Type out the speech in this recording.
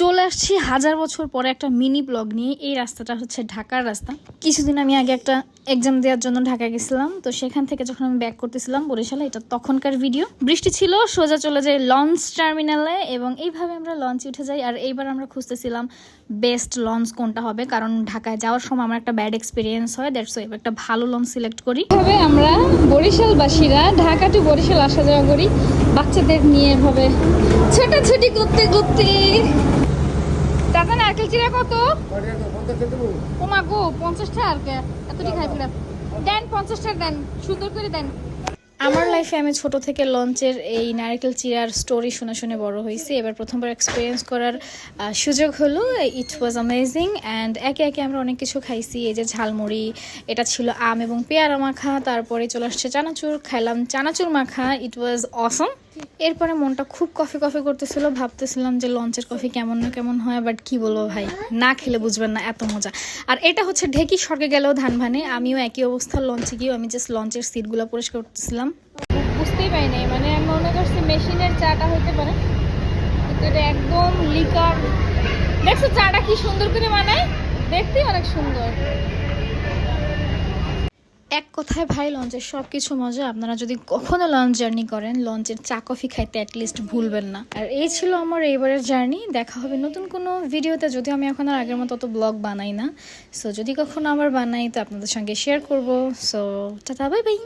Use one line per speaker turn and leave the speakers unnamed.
চলে আসছি হাজার বছর পরে একটা মিনি ব্লগ নিয়ে। এই রাস্তাটা হচ্ছে ঢাকার রাস্তা। কিছুদিন আমি আগে একটা এক্সাম দেওয়ার জন্য ঢাকা গেছিলাম, তো সেখান থেকে যখন আমি ব্যাক করতেছিলাম বরিশালে, এটা তখনকার ভিডিও। বৃষ্টি ছিল, সোজা চলে যাই লঞ্চ টার্মিনালে এবং এইভাবে আমরা লঞ্চে উঠে যাই। আর এইবার আমরা খুঁজতেছিলাম বেস্ট লঞ্চ কোনটা হবে, কারণ ঢাকায় যাওয়ার সময় আমার একটা ব্যাড এক্সপিরিয়েন্স হয়, দ্যাটস ওয়াই একটা ভালো লঞ্চ সিলেক্ট করি। এভাবে আমরা বরিশালবাসীরা ঢাকা টু বরিশাল আসা যাওয়া করি বাচ্চাদের নিয়ে, এভাবে ছোটাছুটি করতে করতে। দাদা নারকেল চিরা কত? ও মা গো, 50 টাকা আর কে এতটি খাইবি না, দেন 50 টাকা দেন, সুন্দর করে দেন। আমার লাইফে আমি ছোট থেকে লঞ্চের এই নারকেল চিরার স্টোরি শুনে শুনে বড় হয়েছি। এবার প্রথমবার এক্সপিরিয়েন্স করার সুযোগ হলো। ইট ওয়াজ অ্যামেজিং অ্যান্ড একে একে আমরা অনেক কিছু খাইছি। এই যে ঝালমুড়ি, এটা ছিল আম এবং পেয়ারা মাখা, তারপরে চলে আসছে চানাচুর, খাইলাম চানাচুর মাখা, ইট ওয়াজ অসম। এরপরে মনটা খুব কফি কফি করতেছিল, ভাবতেছিলাম যে লঞ্চের কফি কেমন না কেমন হয়, বাট কি বলবো ভাই, না খেলে বুঝবেন না এত মজা। আর এটা হচ্ছে ঢেকি স্বর্গে গেলেও ধান ভানে, আমিও একই অবস্থা। লঞ্চে গিয়েও আমি জাস্ট লঞ্চের সিটগুলো পরিষ্কার করতেছিলাম, বুঝতেই পারি নাই, মানে আমি মনে করছি মেশিনের চাটা হইতে পারে, কিন্তু এটা একদম লিকার। দেখছো চাটা কি সুন্দর করে বানায়, দেখতেই অনেক সুন্দর। এক কথায় ভাই, লঞ্চের সব কিছু মজা। আপনারা যদি কখনো লঞ্চ জার্নি করেন, লঞ্চের চা কফি খাইতে অ্যাটলিস্ট ভুলবেন না। আর এই ছিল আমার এইবারের জার্নি। দেখা হবে নতুন কোনো ভিডিওতে, যদি আমি এখন আর আগের মতো অত ব্লগ বানাই না। সো যদি কখনো আবার বানাই তো আপনাদের সঙ্গে শেয়ার করবো। So tata, bye bye.